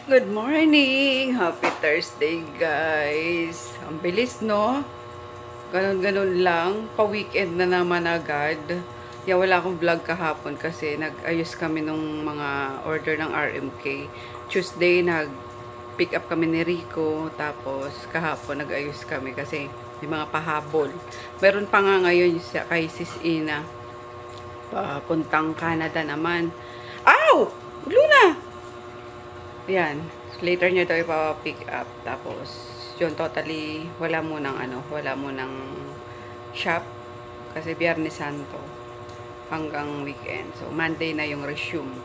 Good morning! Happy Thursday, guys! Ang bilis, no? Ganon-ganon lang. Pa-weekend na naman agad. Wala akong vlog kahapon kasi nag-ayos kami nung mga order ng RMK. Tuesday, nag-pick up kami ni Rico. Tapos, kahapon, nag-ayos kami kasi may mga pahabol. Meron pa nga ngayon kay Sis Ina. Papuntang Canada naman. Ow! Luna! Yan. Later niya daw ipapick up. Tapos, yun, totally, wala mo ng shop. Kasi Biyernes Santo. Hanggang weekend. So, Monday na yung resume.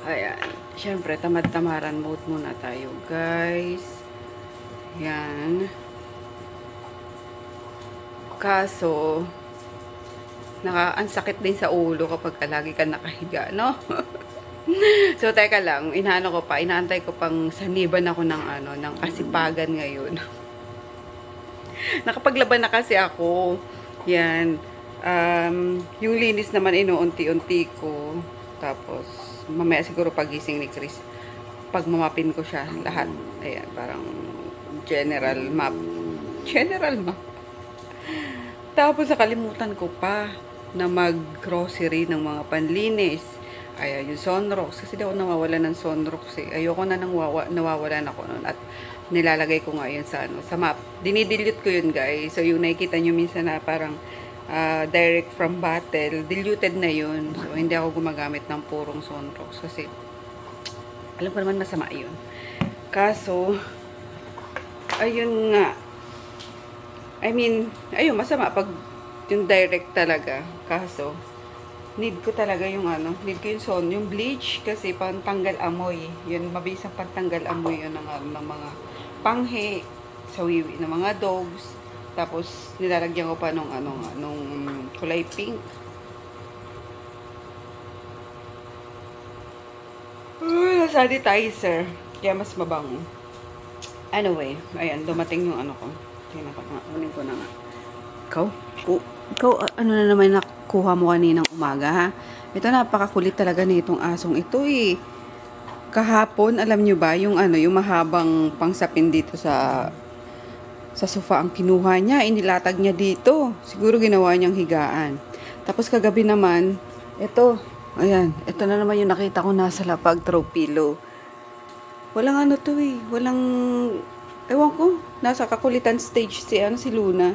Ayan. Siyempre, tamad-tamaran mode muna tayo, guys. Yan. Kaso, ang sakit din sa ulo kapag lagi ka nakahiga, no? So, teka lang, inaantay ko pang saniban ako ng kasipagan ngayon. Nakapaglaban na kasi ako. Yan. Yung linis naman inuunti-unti ko. Tapos, mamaya siguro pagising ni Chris, pagmamapin ko siya lahat. Ayan, parang general map. Tapos, nakalimutan ko pa na mag-grocery ng mga panlinis. Ayan, yung Sunrox. Kasi daw nawawala ng Sunrox eh. Ayoko na nawawalan ako nun. At nilalagay ko nga yun sa map. Dinidelete ko yun, guys. So, yung nakikita nyo minsan na parang direct from bottle, diluted na yun. So, hindi ako gumagamit ng purong Sunrox. Kasi, alam ko naman masama yun. Kaso, ayun nga. Ayun, masama pag yung direct talaga. Kaso, need ko talaga yung yung bleach kasi pantanggal amoy. Yun, mabilis ang pantanggal amoy yun ng mga panghe, sawiwi ng mga dogs. Tapos, nilalagyan ko pa nung kulay pink. Sanitizer. Kaya mas mabango. Anyway, ayan, dumating yung ko. Kunin ko na nga. Ikaw, ano na naman nakuha mo kaninang umaga, ha? Ito, napakakulit talaga nitong asong ito, eh. Kahapon, alam nyo ba, yung mahabang pangsapin dito sa sofa ang kinuha niya, inilatag niya dito. Siguro ginawa niyang higaan. Tapos kagabi naman, ito na naman yung nakita ko nasa lapag, throw pillow. Walang walang, ewan ko, nasa kakulitan stage si Luna.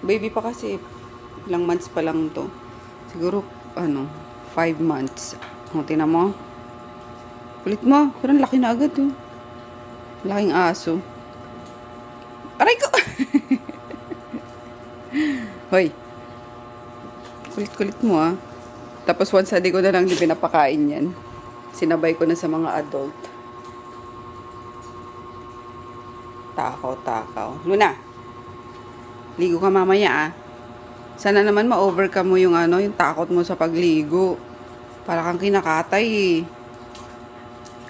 Baby pa kasi, ilang months pa lang to. Siguro, 5 months. Tinan mo. Kulit mo. Pero laki na agad, oh. Laking aso. Aray ko! Hoy. Kulit-kulit mo, ah. Tapos once a day ko na lang di pinapakain yan. Sinabay ko na sa mga adult. Takaw. Luna! Ligo ka mamaya, ah. Sana naman ma-overcome mo yung yung takot mo sa pagligo. Para kang kinakatay, eh.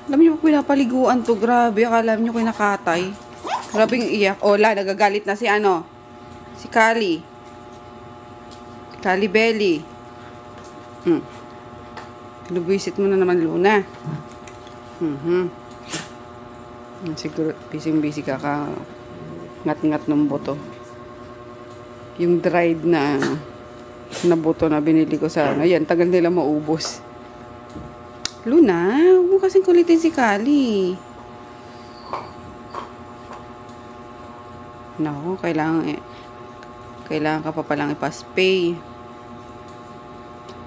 Alam niyo, pinapaliguan to. Grabe, akala niyo kinakatay. Grabe yung iyak. Nagagalit na si si Kali. Kali Belly. Lubuisit mo na naman, Luna. Siguro, busy ka ngat-ngat ng buto. Yung dried na buto na binili ko sa yan, tagal nila maubos. Luna, huwag mo kasing kulitin si Kali. No, kailangan ka pa palang ipaspay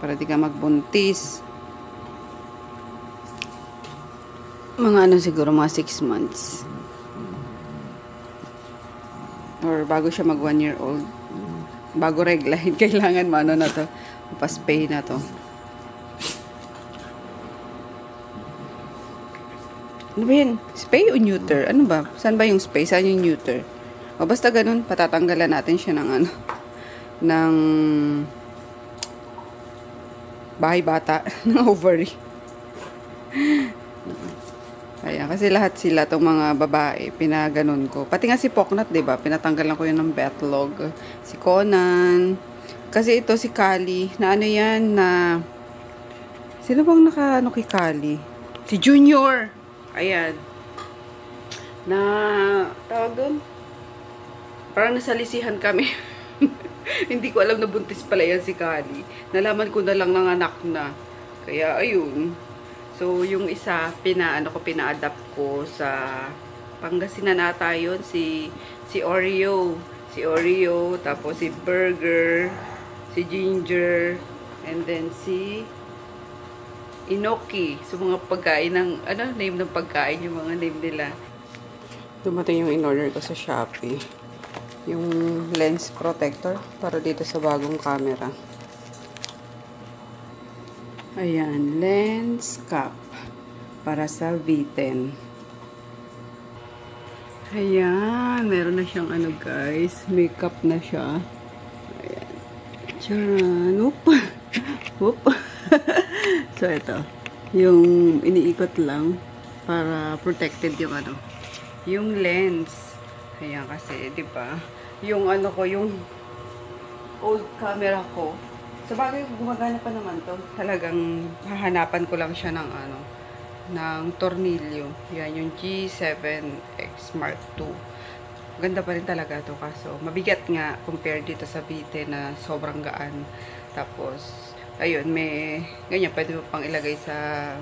para di ka magbuntis. Mga siguro mga 6 months. Or bago siya mag 1 year old. Bago reglahin, kailangan na to. Paspay na to. Ano ba yan? Spay o neuter? Ano ba? Saan ba yung spay? Saan yung neuter? O basta ganun, patatanggalan natin siya ng ng bahay bata, ng ovary. Ayan, kasi lahat sila, tong mga babae, pinaganon ko. Pati nga si Poknat, diba? Pinatanggalan ko yun ng betlog. Si Conan. Kasi ito si Kali, na yan, na... Sino bang kay Kali? Si Junior. ayan, na, tawag doon, parang nasalisihan kami. Hindi ko alam na buntis pala yan si Kali. Nalaman ko na lang ng anak na. Kaya, ayun. So, yung isa, pina-adapt ko sa Pangasinan ata yun, si Oreo. Si Oreo, tapos si Burger, si Ginger, and then si Inoki. So, mga pagkain ng, name ng pagkain, yung mga name nila. Dumating yung in-order ko sa Shopee. Yung lens protector para dito sa bagong camera. Ayan, lens cap para sa V10. Ayan, meron na siyang guys, makeup na siya. Ayan. Tcharan! Oop! Oop! So, ito. Yung iniikot lang para protected yung yung lens. Ayan kasi, di ba? Yung yung old camera ko. Sa bagay, gumagana pa naman to. Talagang hahanapan ko lang siya ng ng tornilyo. Yan, yung G7X Mark II. Ganda pa rin talaga to, kaso mabigat nga compared dito sa Vite na sobrang gaan. Tapos, ayun, may ganyan, pwede mo pang ilagay sa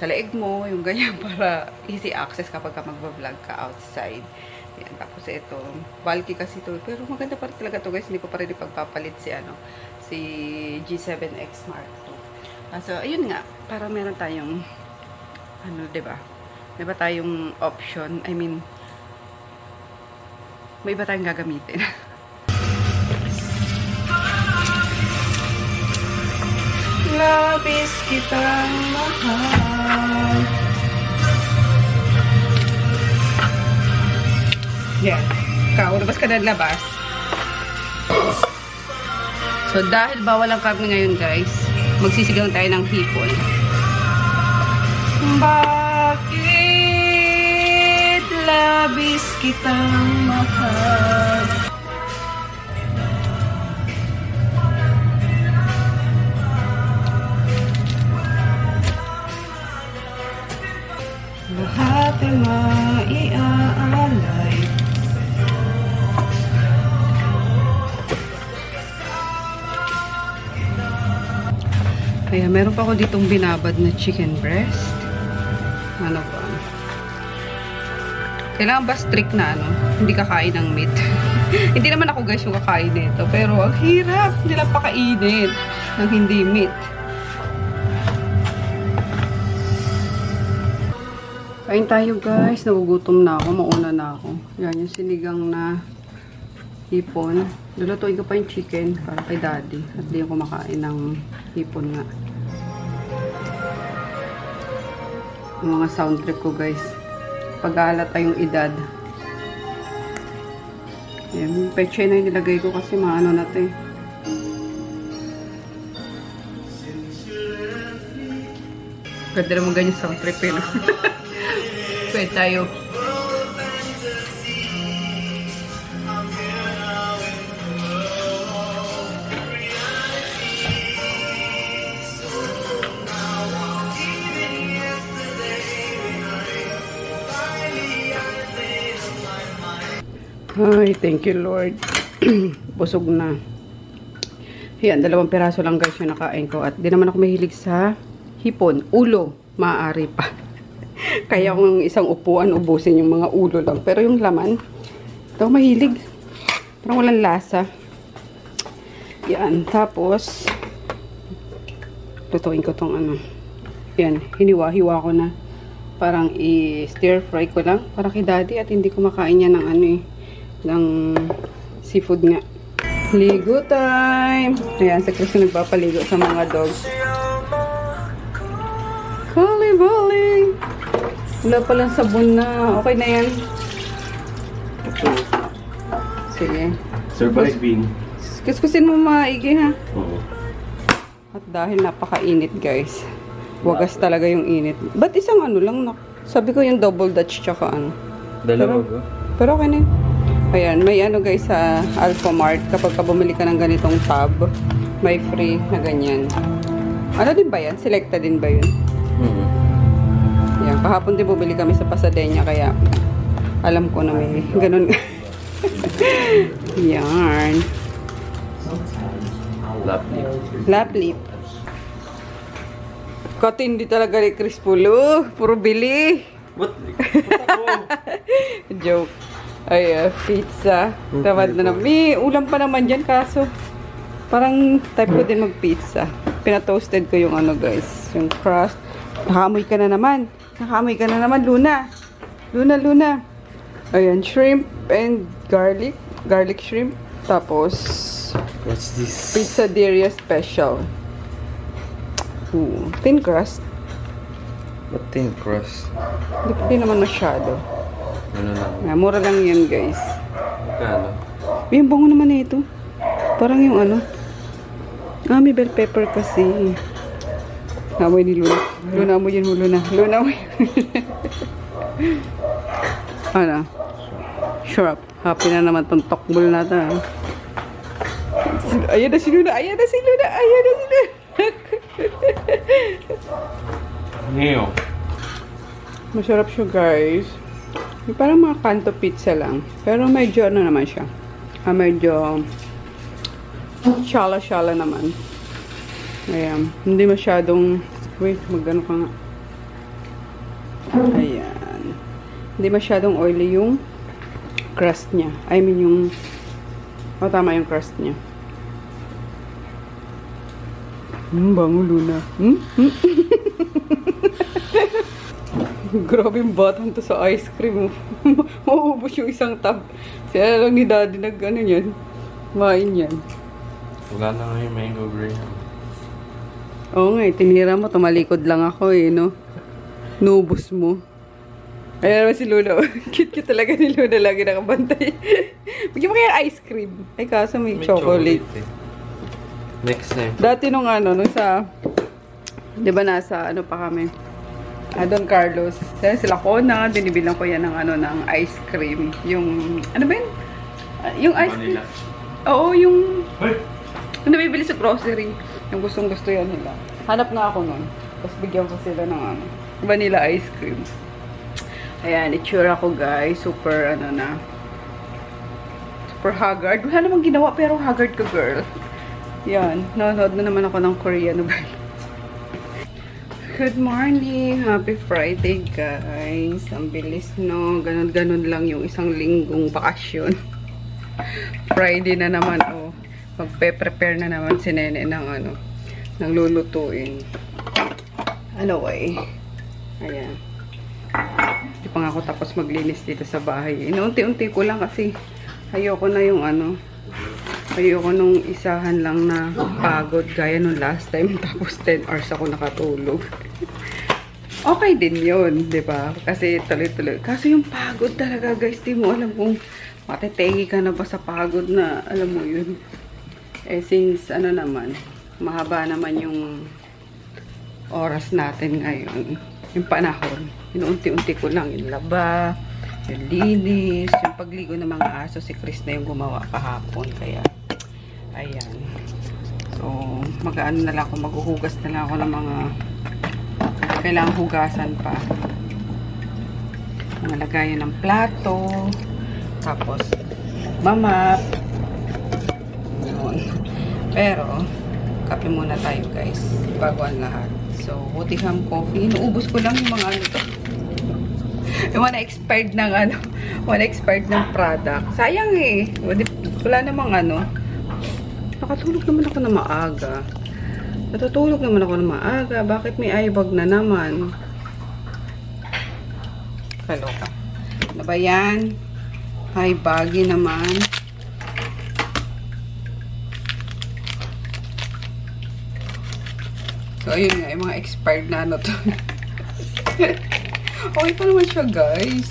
leeg mo, yung ganyan para easy access kapag ka magbablog ka outside. Yan, tapos ito, bulky kasi ito, pero maganda pa rin talaga to guys, hindi ko pa rin ipagpapalit si G7X Mark II. So, ayun nga, para meron tayong diba? May iba tayong option, I mean, may iba tayong gagamitin. Labis kitang mahal. Yan. Ikaw, labas ka na labas. So, dahil bawal ang karne ngayon, guys, magsisigaw tayo ng hipon. Bakit labis kitang mahal? Lahat ay maiaalay. Kaya meron pa ako ditong binabad na chicken breast. Ano ba? Kailangan ba strict na hindi kakain ng meat? Hindi naman ako guys yung kakain nito. Pero ang hirap nila pakainin ng hindi meat. Kain tayo guys. Nagugutom na ako. Mauna na ako. Yan yung sinigang na hipon. Lulutuin ko pa yung chicken para kay daddy. At di ako kumakain ng hipon nga. Yung mga sound trip ko guys. Pag-aalata yung edad. Yan. Peche na yung nilagay ko kasi maano na ito eh. Ganda naman ganyan sound trip eh. Pwede tayo. Ay, thank you Lord. Busog na. Yan, 2 piraso lang guys yung nakain ko. At di naman ako mahilig sa hipon. Ulo, maaari pa. Kaya kung isang upuan, ubusin yung mga ulo lang. Pero yung laman, ito mahilig. Parang walang lasa. Yan, tapos lutuin ko tong yan, hiniwa-hiwa ko na. Parang i-stir fry ko lang para kay daddy at hindi ko makain niya ng ng seafood nga. Ligo time! Ayan, sa Chris nagpapaligo sa mga dogs. Bali! Wala palang sabon na. Okay na yan. Sige. Surviving. Kuskusin mo maigi ha. Oo. At dahil napakainit guys. Wagas talaga yung init. Ba't isang lang? Sabi ko yung double Dutch tsaka Dalawa ba? Pero okay na yun. Ayan, may guys sa Alfamart. Kapag bumili ka ng ganitong tab, may free na ganyan. Ano din ba yan? Selecta din ba yun? Ayan, kahapon din bumili kami sa Pasadena, kaya alam ko na may ganun. Yan. Lap lip. Katindi talaga ni Chris Pulo. Puro bili. What? Joke. Ay, pizza. Tamad na naman. May ulam pa naman dyan, kaso parang type ko din mag-pizza. Pinatoasted ko yung ano, guys. Yung crust. Nakamoy ka na naman. Nakamoy ka na naman, Luna. Luna. Ayan, shrimp and garlic. Garlic shrimp. Tapos, What's this? Pizzaderia special. Ooh, thin crust. What thin crust? Hindi naman masyado. Ano lang? Mura lang yan, guys. Kano? Yung bango naman na ito. Parang yung ano. May bell pepper kasi. Amoy ni Luna. Luna, amoyin mo, Luna. Luna, amoy. Ano? Sure. Happy na naman tong tokbol natin. Ayan na si Luna. Neo. Masarap siya, guys. Yung parang mga kanto pizza lang. Pero medyo ano naman siya. Medyo shala-shala naman. Ayan. Hindi masyadong... Wait, magano ka nga. Ayan. Hindi masyadong oily yung crust niya. I mean yung... tama yung crust niya. Bango, Luna. Grabe yung button to sa ice cream. Mauubos yung isang tab. Siya lang ni Daddy nag-ano yan. Main yan. Wala na nga yung mango graham. Oo nga, tinira mo. Tumalikod lang ako no? Nubos mo. Ayan naman si Luna. Cute talaga ni Luna. Lagi nakabantay. Bigyan mo kaya ice cream. Ay, kaso may chocolate. Next time. Dati nung nung sa... Di ba nasa, pa kami? Don Carlos. Sila ko na, binibilang ko yan ng ice cream. Yung, ano ba yun? Yung ice cream. Oo, yung nabibili sa grocery. Yung gustong-gusto yan nila. Hanap nga ako nun. Tapos bigyan ko sila ng vanilla ice cream. Ayan, itsura ko, guys. Super, super haggard. Wala namang ginawa, pero haggard ka, girl. Yan. Nanonood na naman ako ng Korean novel. Good morning! Happy Friday, guys. Ang bilis, no? Ganon-ganon lang yung isang linggong bakasyon. Friday na naman, magpe-prepare na naman si Nene ng ng lulutuin. Anyway. Ayan. Hindi pa nga ako tapos maglinis dito sa bahay. Inuunti-unti ko lang kasi ayoko na yung ayoko nung isahan lang na pagod gaya nung last time. Tapos 10 hours ako nakatulog. Okay din yun, di ba? Kasi tuloy-tuloy. Kasi yung pagod talaga, guys. Di mo alam kung matitegi ka na ba sa pagod na, alam mo yun. Since, naman, mahaba naman yung oras natin ngayon. Yung panahon. Inuunti-unti ko lang yung laba, yung linis, yung pagligo ng mga aso. Si Chris na yung gumawa kahapon. Kaya, ayan. So, mag-ano na lang ako, maghuhugas na lang ako ng mga kailangang hugasan pa. Mga lagayan ng plato. Tapos, mamap. Yun. Pero, kape muna tayo, guys. Bago ang lahat. So, Butingham coffee. Inuubos ko lang yung mga to. Yung mga expired ng expired ng product. Sayang eh. Wala namang nakatulog naman ako na maaga. Natutulog naman ako na maaga. Bakit may eyebag na naman? Kaloka. Ano ba yan? Ay, baggy naman. So, ayun nga. Yung mga expired na to. Okay pa naman siya, guys.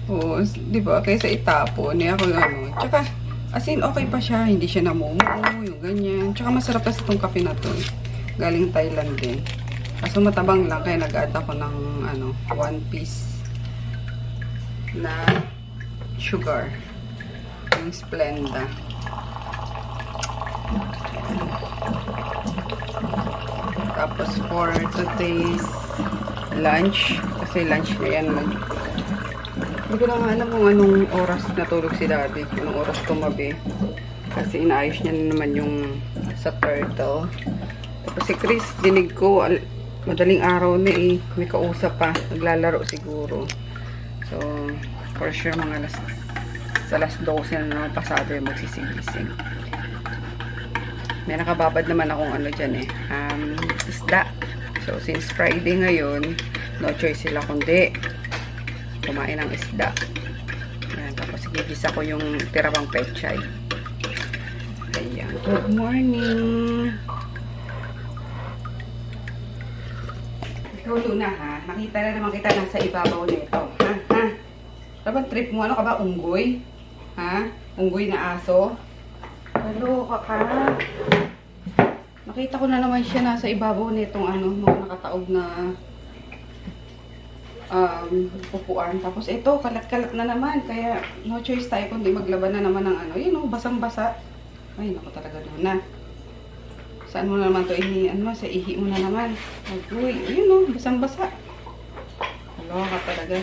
Oo, diba? Kaysa itapon. Ako Tsaka, as in, okay pa siya. Hindi siya namumuo. Yung ganyan. Tsaka masarap kasi itong kape na to. Galing Thailand din. Kaso matabang lang. Kaya nag-add ako ng 1 piece na sugar. Yung Splenda. Tapos for today's lunch, Kasi lunch na yan. Hindi ko na nga alam kung anong oras natulog si daddy. Anong oras tumabi. Kasi inaayos niya na naman yung sa turtle. Tapos si Chris, dinig ko, madaling araw na eh. May kausap pa. Naglalaro siguro. So, for sure mga alas 12 na naman pasado yung magsisigising. May nakababad naman akong ano dyan eh. Isda. So, since Friday ngayon, no choice sila kundi kumain ng isda. Ayan, tapos gigisa ko yung tirawang pechay. Ayan. Good morning! Ikaw, Luna, ha? Nakita na naman kita nasa ibabaw nito. Ha? Ha? Dapat trip mo, ano ka ba? Unggoy? Ha? Unggoy na aso? Hello, kaka. Nakita ko na naman siya nasa ibabaw nitong ano, mga nakataob na pupuan. Tapos ito, kalat-kalat na naman. Kaya no choice tayo kundi maglaban na naman ng ano. Yun o, basang-basa. Ay, naku talaga doon na. Saan mo na naman ito ano, sa ihi mo na naman. Uy, yun o, basang-basa. Hello, ka talaga.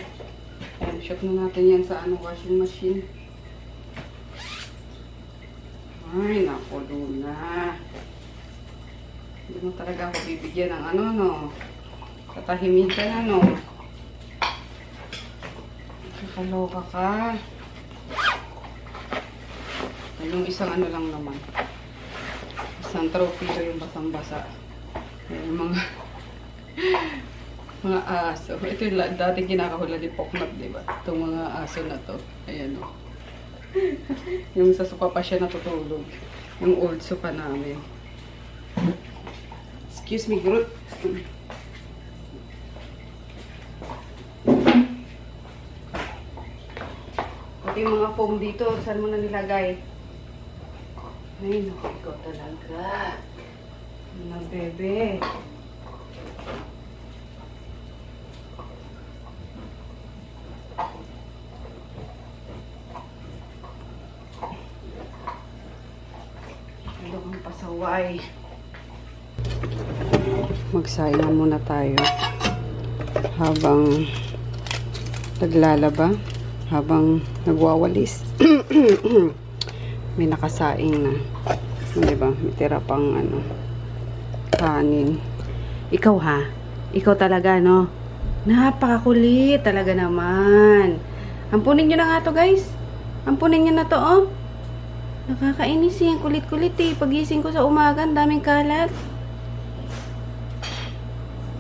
Ayan, shoot na natin yan sa ano, washing machine. Ay, naku, doon na. Hindi mo talaga ako bibigyan ng ano, no. Katahimikan, ano. Kakaloka ka. Ay, yung isang ano lang naman. Isang trophy ko yung basang-basa. Yung mga mga aso. Ito yung dating kinakahula ni Poknat, diba? Itong mga aso na to. Ayan, o. Yung sa sopa pa siya natutulog. Yung old sopa namin. Excuse me, Groot. Pati yung mga foam dito, saan mo na nilagay? Ay, naku, ikaw talaga. Mga bebe. Ang pasaway. Magsaingan muna tayo habang naglalaba, habang nagwawalis. May nakasaing na, diba? May tira pang ano, kanin. Ikaw ha, ikaw talaga, no? Napakakulit talaga naman. Ampunin nyo na nga to, guys. Ampunin nyo na to, oh. Nakakainis eh. Kulit-kulit eh. Pagising ko sa umaga, ang daming kalat.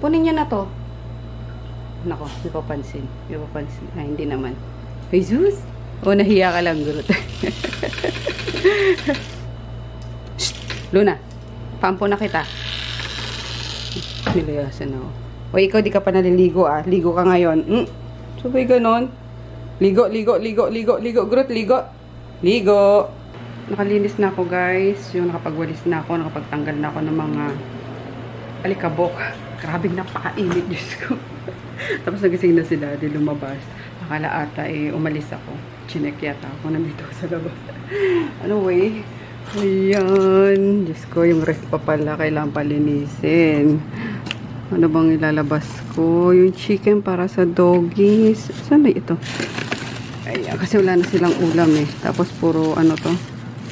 Punin nyo na to. Nako, hindi pa pansin. Hindi pa pansin. Ay, hindi naman. Jesus! O, nahiya ka lang, Groot. Luna, pampo na kita. Nilayasan ako. O, ikaw di ka pa naliligo ah. Ligo ka ngayon. Sabay ganon. Ligo, ligo, ligo, ligo, ligo. Groot, ligo. Ligo. Nakalinis na ako, guys. Yung nakapagwalis na ako, nakapagtanggal na ako ng mga alikabok. Grabing napakainit, Diyos ko. Tapos nagising na si Daddy, lumabas. Akala ata umalis ako. Chinek yata ako nandito sa labas. Anyway, ayan. Diyos ko, yung ref pa pala kailangan palinisin. Ano bang ilalabas ko? Yung chicken para sa doggies. Saan ba ito? Ayan, kasi wala na silang ulam eh. Tapos puro ano to?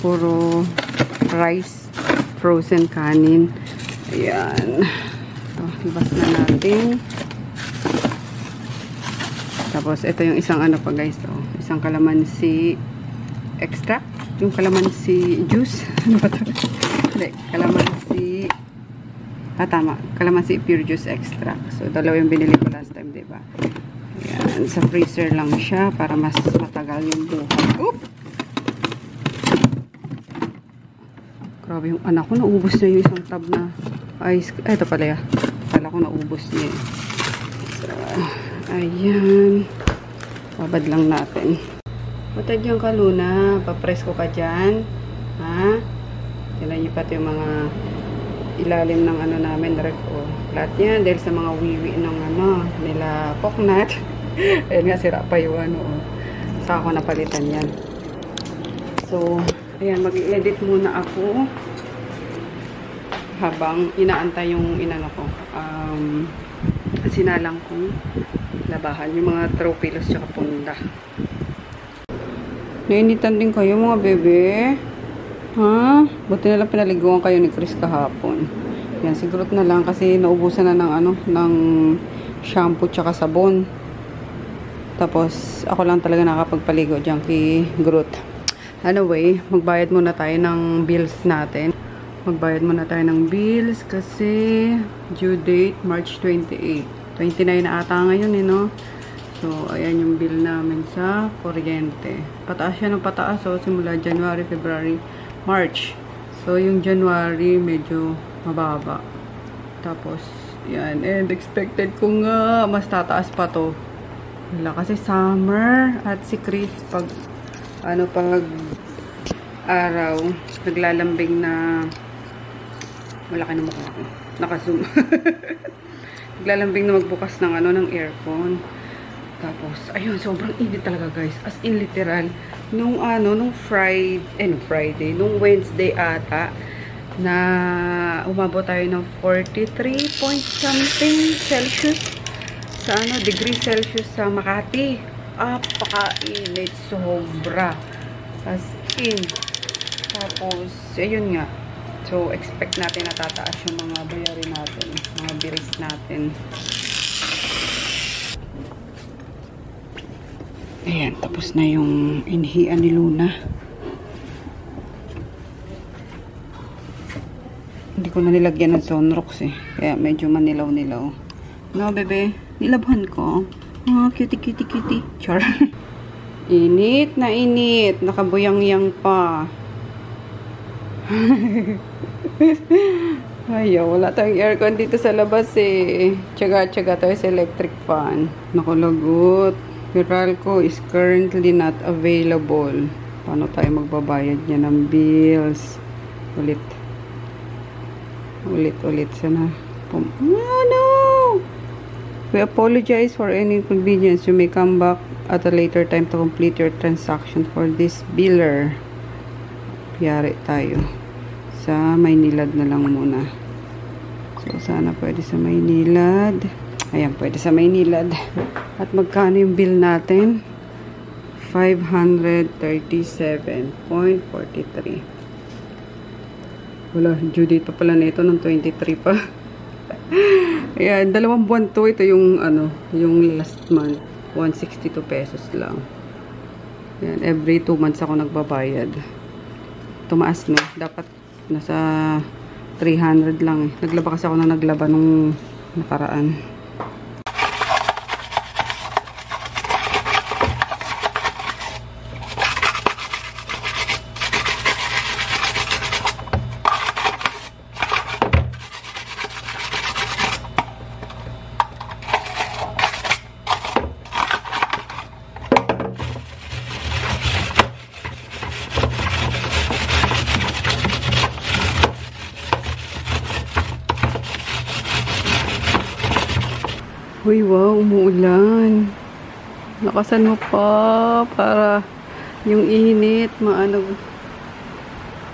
Puro rice, frozen kanin. Ayan. So, libas na natin. Tapos, ito yung isang ano pa guys. Oh, isang calamansi extract. Yung calamansi juice. Ano ba ito? Hindi, calamansi. Tama. Calamansi pure juice extract. So, dalawa yung binili ko last time, diba? Ayan. Sa freezer lang siya para mas matagal yung buhay. Oop! Grabe yung anak ko, naubos na yung isang tab na ice. Ay, ito pala ya. Kala ko naubos niya. So, ayan. Babad lang natin. Butad yung kaluna. Papress ko ka dyan. Ha? Tinan niyo pati yung mga ilalim ng ano namin. Oh. Lahat yan. Dahil sa mga wiwi ng ano, nila Poknat. Ayan nga, sira pa yung ano. Oh. Saka ko napalitan yan. So, ayan, mag-edit muna ako habang inaantay yung inano ko. Sinalang kong labahan. Yung mga throw pillows tsaka punda. Nainitan din kayo mga bebe. Ha? Buti na lang pinaliguan kayo ni Chris kahapon. Yan, sigurot na lang kasi naubusan na ng ng shampoo tsaka sabon. Tapos, ako lang talaga nakapagpaligo dyan kay Groot. Anyway, magbayad muna tayo ng bills natin. Magbayad muna tayo ng bills kasi due date March 28. 29 na ata ngayon no? So, ayan yung bill namin sa kuryente. Pataas siya ng pataas simula January, February, March. So, yung January medyo mababa. Tapos, yan. And expected ko nga mas tataas pa to. Wala kasi summer at si Chris pag pag araw naglalambing na malaki na mukha ko. Naka-zoom. Naglalambing na magbukas ng ng aircon. Tapos ayun, sobrang init talaga guys. As in literal nung Friday, nung Wednesday ata na umabot tayo ng 43 point something Celsius sa degree Celsius sa Makati. Apaka-init, sobra. As in. Tapos, ayun nga. So, expect natin na tataas yung mga bayarin natin. Mga bills natin. Ayan, tapos na yung inhian ni Luna. Hindi ko na nilagyan ng sunrocks Kaya medyo manilaw-nilaw. No, bebe? Nilabhan ko. Cutie. Char. Init na init. Nakabuyang-yang pa. Ayaw, wala tayong aircon dito sa labas Tsaga-tsaga tayo sa electric fan. Nakalagot. Meralco is currently not available. Paano tayo magbabayad niya ng bills? Ulit sana. No! We apologize for any inconvenience. You may come back at a later time to complete your transaction for this biller. Piyari tayo. Sa Maynilad na lang muna. So, sana pwede sa Maynilad. Ayan, pwede sa Maynilad. At magkano yung bill natin? 537.43. Wala, due date pa pala nito ng 23 pa. Ayan, 2 buwan to. Ito yung yung last month. 162 pesos lang. Ayan, every 2 months ako nagbabayad. Tumaas no. Dapat nasa 300 lang Naglaba kasi ako na naglaba nung nakaraan. Uy, wow, umuulan. Lakasan mo pa para yung init,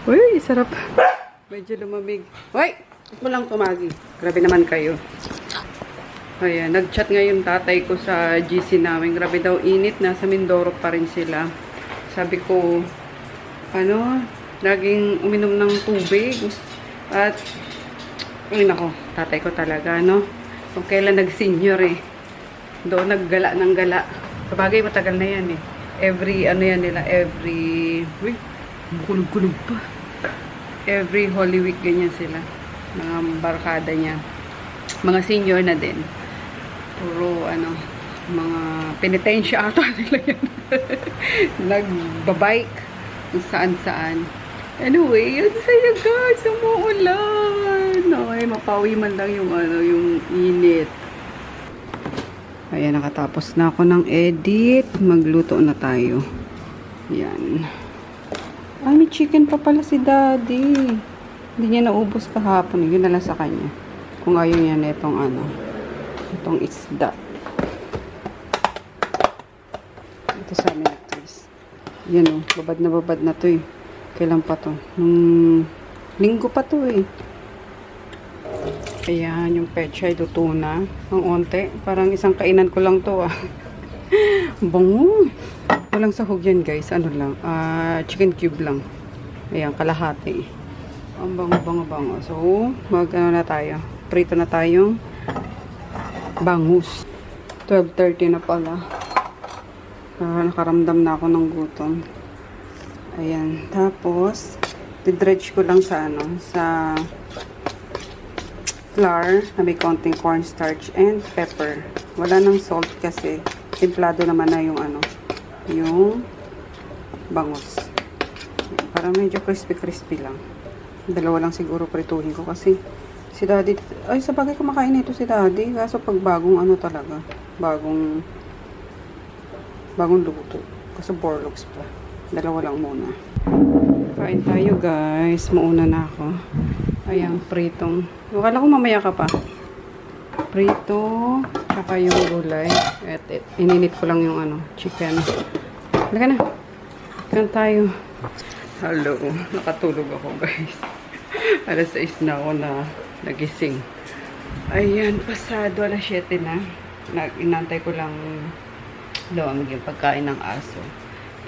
Uy, sarap. Medyo lumamig. Uy, mo lang tumagi. Grabe naman kayo. Ayan, nag-chat nga yung tatay ko sa GC namin. Grabe daw init, nasa Mindoro pa rin sila. Sabi ko, laging uminom ng tubig. At, ay nako, tatay ko talaga, kung kailan nag-senior doon naggala ng gala. Sabagay matagal na yan Every uy, kulog-kulog pa. Every Holy Week ganyan sila. Mga barkada niya. Mga senior na din. Puro mga penitensya ata nila yan. Nagbabike kung saan-saan. Anyway, yun sa'yo guys, umuulan. Okay, mapawi man lang yung yung init. Ayan, nakatapos na ako ng edit. Magluto na tayo. Yan. Ay, may chicken pa pala si daddy. Hindi niya naubos kahapon. Yun na lang sa kanya. Kung ayaw niya na itong isda. Ito sa amin at least. Yan babad na to Kailan pa to? Nung linggo pa to Ayan, yung pechay luto na. Ang onte. Parang isang kainan ko lang to ah. Bango. Walang sahog yan guys. Ano lang. Chicken cube lang. Ayan, kalahati. Ang bango. So, ano na tayo. Prito na tayong bangus. 12:30 na pala. Nakaramdam na ako ng gutom. Ayan. Tapos, didredge ko lang sa sa flour na may konting cornstarch and pepper. Wala nang salt kasi templado naman na yung yung bangus. Para medyo crispy lang. Dalawa lang siguro prituhin ko kasi si daddy, ay sa bagay kumakain ito si daddy, kaso pag bagong talaga, bagong luto. Kasi borlogs pa. Dalawa lang muna. Kain tayo guys. Mauna na ako. Ayan, pritong. Akala ko mamaya ka pa. Prito. Saka yung gulay. At ininit ko lang yung chicken. Halika na. Kain tayo. Hello. Nakatulog ako guys. Alas 6 na ako na nagising. Ayan, pasado alas 7 na. Inantay ko lang lumamig yung pagkain ng aso.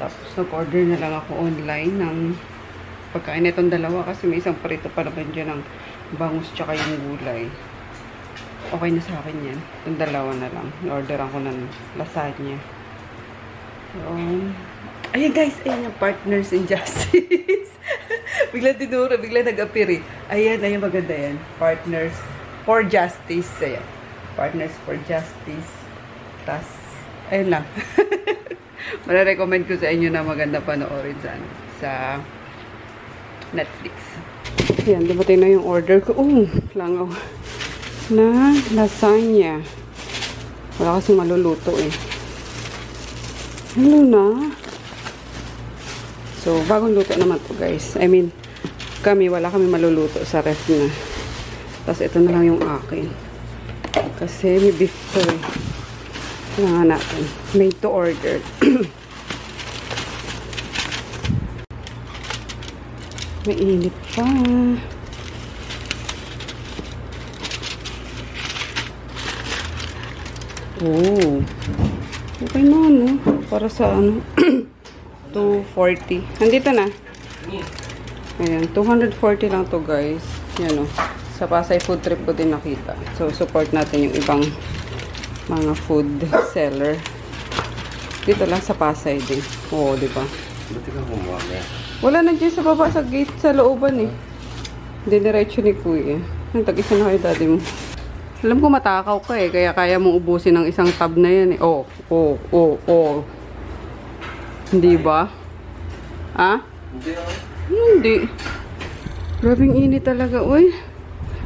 Tapos nag-order na lang ako online ng pagkain itong dalawa kasi may isang prito pa naman dyan ng bangus tsaka yung gulay. Okay na sa akin yan. Itong dalawa na lang. Orderan ko ng lasagna. So, ayan guys, ayan yung Partners in Justice. Bigla tinuro, bigla nag-appear eh. Ayan, maganda yan. Partners for Justice. Ayan. Partners for Justice. Tas, ayun lang. Mara-recommend ko sa inyo na maganda panoorin sa Netflix. Ayan, dumating na yung order ko. Langaw. Na lasagna. Wala kasing maluluto eh. Hello na. So, bagong luto naman to guys. I mean, wala kami maluluto sa ref na. Tapos ito na lang yung akin. Kasi may beef to eh. Kailangan natin. Made to order. May init pa. Oh. Okay na para sa 240. Nandito na. Ayan, 240 lang to guys. Yan sa Pasay food trip ko din nakita. So, support natin yung ibang mga food seller. Dito lang sa Pasay din. Oo, di ba? Ba't ikaw kumamaya? Wala na dyan sa baba, sa gate, sa looban eh. Diniretso ni Kuya. Tag-isa na kayo daddy mo. Alam ko matakaw ka eh, kaya kaya mong ubusin ng isang tab na yan eh. Oh. Hindi ba? Ha? Hindi ako. Hindi. Grabing init talaga, uy.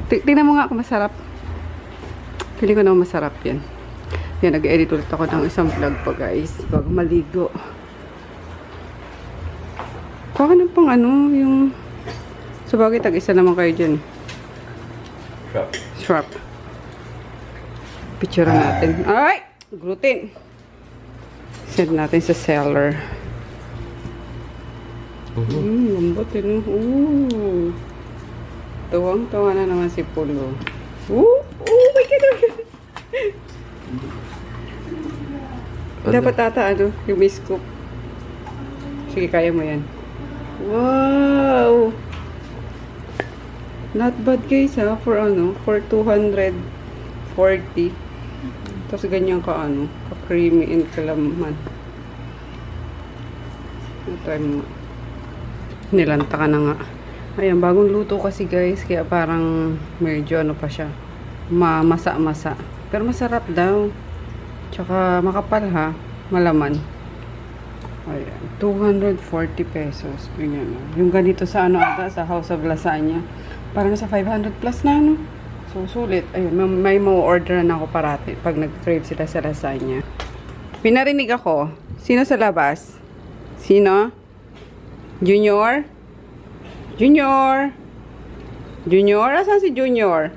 Tingnan mo nga kung masarap. Pili ko na masarap yan. Yan, nag-edit ulit ako ng isang vlog pa guys. Bago maligo. Baka na pang yung... Sabagay, tag-isa naman kayo dyan. Shrap. Picture natin. Ay! Gluten! Send natin sa seller. Lambot yun. Tuwang-tuwa na naman si Pulo. Oh my God! Dapat ata yung biscuit. Sige, kaya mo yan. Wow! Not bad guys for for 240. Tapos ganyan ka ka-creamy and kalaman. Try mo. Nilanta ka na nga. Ayan, bagong luto kasi guys, kaya parang medyo pa siya. Masa-masa. Pero masarap daw. Tsaka makapal ha. Malaman. Ayan, 240 pesos. Ganyan. Yung ganito sa sa House of Lasagna. Parang sa 500 plus na So, sulit. Ayun, may mo-orderan ako parati pag nag-crave sila sa lasagna. Pinarinig ako. Sino sa labas? Sino? Junior? Junior? Junior? Asan si Junior?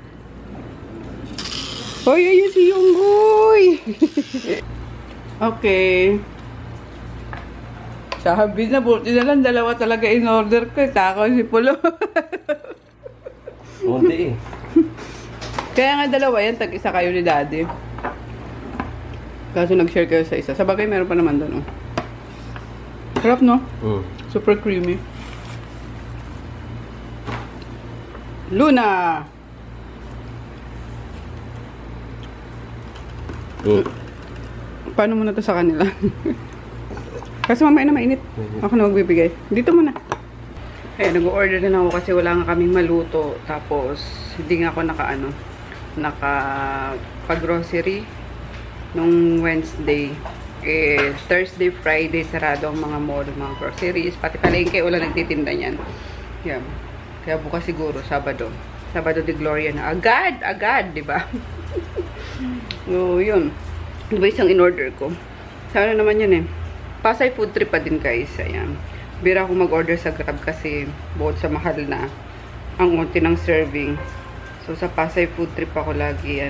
Hoy, ayun si Yunggoy! Okay. Sabi na, buti na lang, dalawa talaga in-order ko. Saka si Pulo. Hindi eh. Kaya nga dalawa yan, tag-isa kayo ni Daddy. Kaso nag-share kayo sa isa. Sa bagay, meron pa naman doon, oh. Sarap, no? Super creamy. Luna! Paano mo na to sa kanila? Kasi mamaya na mainit. Ako na magbibigay. Dito muna. Kaya nag-order na ako kasi wala nga kaming maluto. Tapos, hindi nga ako naka-grocery nung Wednesday. Eh, Thursday, Friday, sarado ang mga mall, mga groceries. Pati palengke, wala nagtitinda niyan. Yan. Kaya bukas siguro, Sabado. Sabado de Gloria na. Agad! Agad! Diba? So, yun. Diba isang in-order ko? Sana naman yun eh. Pasay food trip pa din guys. Ayan. Bira ako mag-order sa Grab kasi bukod sa mahal na ang unti ng serving. So, sa Pasay food trip ako lagi,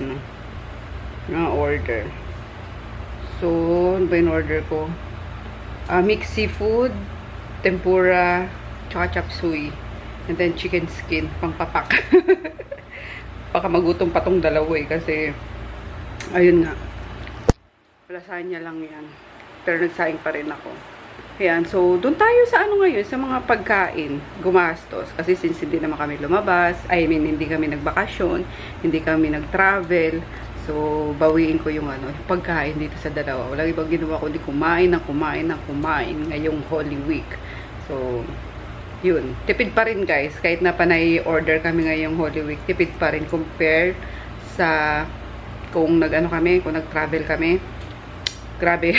na-order. So, ano ba yung order ko? Mixed seafood, tempura, tsaka chop suey. And then, chicken skin, pangpapak. Baka magutom pa tong dalawa eh, kasi, ayun nga. Lasagna lang yan. Pero nagsaing pa rin ako. Ayan, so, doon tayo sa ngayon, sa mga pagkain, gumastos. Kasi since hindi naman kami lumabas, hindi kami nagbakasyon, hindi kami nag-travel. So, bawiin ko yung pagkain dito sa dalawa. Walang ibang ginawa kundi kumain ngayong Holy Week. So, yun. Tipid pa rin guys. Kahit na panay order kami ngayong Holy Week, tipid pa rin compare sa kung nag-travel kami. Grabe.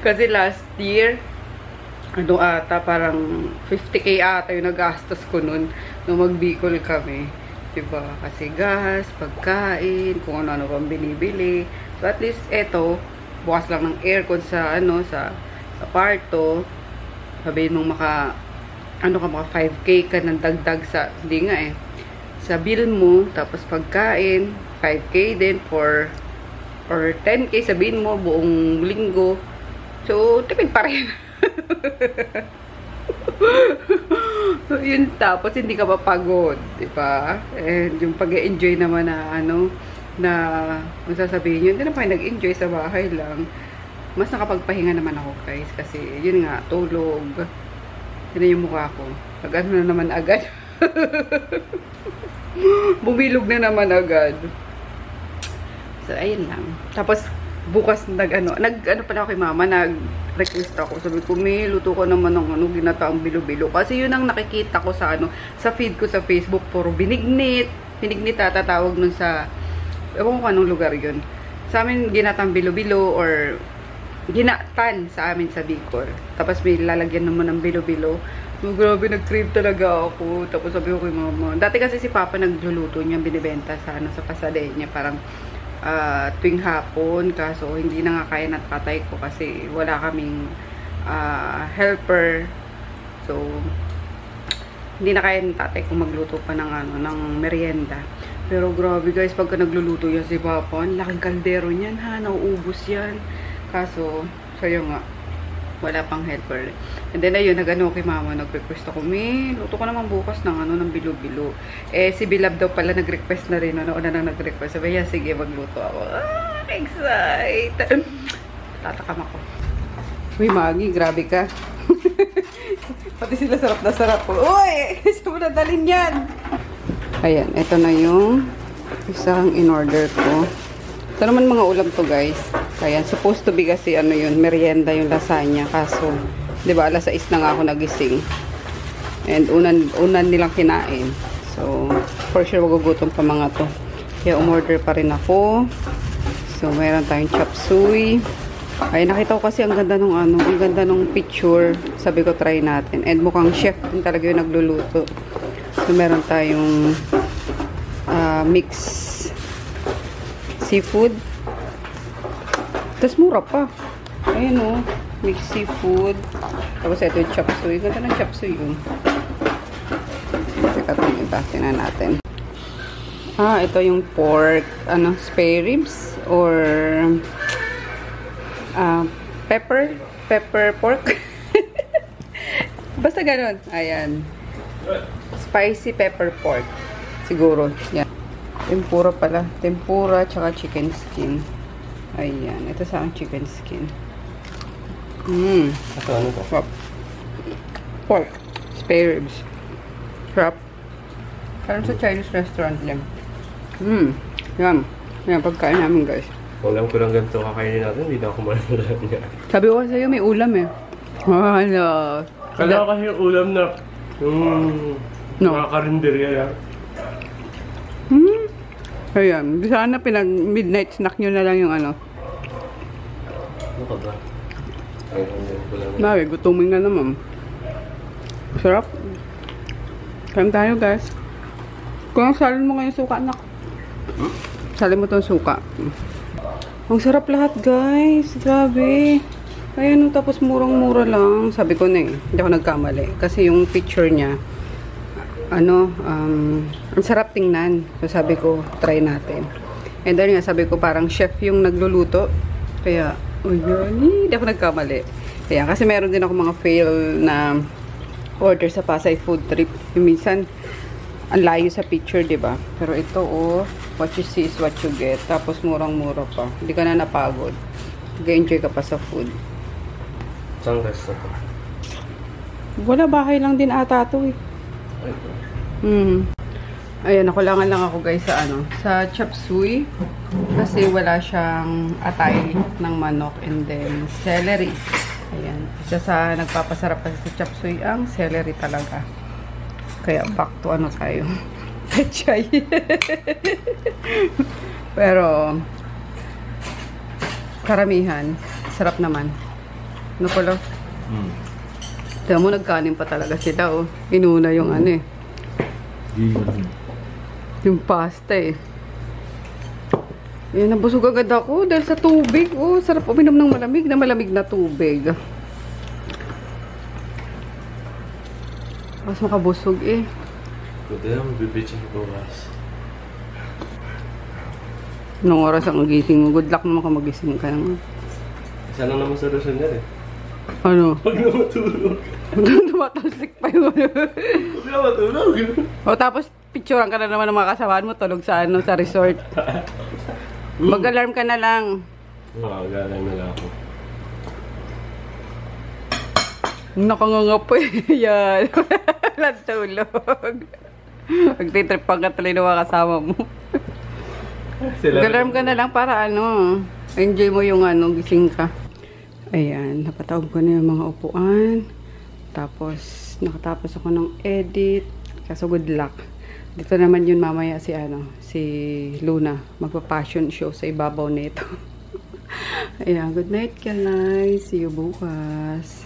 Kasi last year, parang 50K ata yung nagastos ko nun nung mag-Bicol kami. Diba? Kasi gas, pagkain, kung ano-ano pang binibili. So, at least, eto, bukas lang ng aircon sa kwarto. Sabihin mong maka 5K ka ng dagdag sa, hindi nga sa bill mo, tapos pagkain, 5K din or 10K sabihin mo buong linggo. So, tipid pa rin. So, yun, tapos hindi ka mapagod, diba? And yung pag-enjoy naman na masasabihin yun, hindi na pa nag-enjoy sa bahay lang. Mas nakapagpahinga naman ako, guys, kasi yun nga, tulog. Yun yung mukha ko. Agad na naman agad. Bumilog na naman agad. So, ayun lang. Tapos, bukas pala ako kay mama, nag-request ako. Sabi ko, luto ko naman ng ginataang bilo-bilo. Kasi yun ang nakikita ko sa feed ko sa Facebook, puro binignit. Binignit tatawag nun sa, ewan ko anong lugar yun. Sa amin, ginataang bilo-bilo or ginatan sa amin sa Bicol. Tapos may lalagyan naman ng bilo-bilo. So, grabe, nag-crave talaga ako. Tapos sabi ko kay mama. Dati kasi si Papa nagluluto niya, binibenta sa Pasadena. Parang tuwing hapon. Kaso hindi na nga kaya ng tatay ko kasi wala kaming helper. So, hindi na kaya ng tatay ko magluto pa ng merienda. Pero grabe guys, pagka nagluluto yan si Papa, ang laking kaldero niyan ha, nauubos yan. Kaso, sayo nga, wala pang helper. And then, ayun, kay mama, nag-request ako, luto ko naman bukas ng bilo-bilo. Eh, si Bilab daw pala nag-request na rin, nauna nang nag-request. Sabi, sige, magluto ako. Excited! Tatakam ako. Uy, Maggie, grabe ka. Pati sila sarap na sarap po. Uy! Gusto mo na dalhin yan! Ayan, ito na yung isang in-order ko. Ito naman mga ulam to guys. Kaya supposed to be kasi merienda yung lasagna. Kaso, di ba, 6:00 na nga ako nagising. And unan nilang kinain. So, for sure magugutom pa mga to. Kaya umorder pa rin ako. So, meron tayong chop suey. Ay, nakita ko kasi ang ganda nung picture. Sabi ko, try natin. And mukhang chef din talaga yung nagluluto. So, meron tayong mixed seafood. Tapos mura pa. Ayan o. Mixed seafood. Tapos ito yung chop suey. Ganda ng chop suey yun. Teka itong iba. Tingnan natin. Ito yung pork. Spare ribs. Or pepper pork. Basta ganun. Ayan. Spicy pepper pork. Siguro. Yan. Tempura pala. Tempura, tsaka chicken skin. Ayan. Ito sa akin chicken skin. Ito, ano to? Sarap. Pork. Spare ribs. Sarap. Parang sa Chinese restaurant lang. Yan. Yan, pagkain namin, guys. Alam ko lang ganito kakainin natin, hindi na ako malaman niya. Sabi ko sa'yo, may ulam eh. Ano? Kala ko kasi yung ulam na No. mga karinderya yan. Ayan. Sana pinag-midnight snack nyo na lang yung ano. Ano ka ba? Ayun ko lang. Mami, gutumin na naman. Sarap. Kain tayo, guys. Kung salin mo ngayon suka, anak. Salin mo tong suka. Ang sarap lahat, guys. Grabe. Ayan, tapos murang-mura lang. Sabi ko na eh, hindi ako nagkamali. Kasi yung picture niya, ano, ang sarap tingnan. So sabi ko, try natin. And then nga, sabi ko parang chef yung nagluluto. Kaya, hindi ako nagkamali. Kaya, kasi meron din ako mga fail na order sa Pasay food trip. Yung minsan, ang layo sa picture, diba? Pero ito, oh, what you see is what you get. Tapos murang-mura pa. Hindi ka na napagod. Nag-enjoy ka pa sa food. Saan rest na to? Wala, bahay lang din ata ito eh. Ayan, nakulangan lang ako guys sa ano, sa chop suey. Kasi wala siyang atay ng manok and then celery. Ayan, isa sa nagpapasarap kasi sa chop suey ang celery talaga. Kaya back to ano tayo. Pechay. Pero karamihan, sarap naman. Ano pala? Kaya mo, nagkanin pa talaga sila, oh. Inuna yung ano eh. Yung pasta eh. Yan, nabusog agad ako dahil sa tubig. Oh, sarap uminom ng malamig na tubig. Mas makabusog eh. Buti na, magbibitsin ko bukas. Nung oras ang gising mo, good luck naman ka magising ka naman. Isa lang naman solusyon yan eh. Ano? Huwag na matulog. Tumatalsik pa yung ano. Huwag na matulog. O tapos, picturean ka na naman ng mga kasamaan mo, tulog sa ano, sa resort. Mag-alarm ka na lang. Galang na lang ako. Nakanganga po eh. Yan. Walang tulog. Magtitrip pa ka tuloy ng mga kasama mo. Mag-alarm ka na lang para ano, enjoy mo yung ano, gising ka. Ayan, napatawag ko na yung mga upuan. Tapos, nakatapos ako ng edit. Kaso good luck. Dito naman yun mamaya si ano, si Luna. Magpa-fashion show sa ibabaw nito. Ayan, good night guys. See you bukas.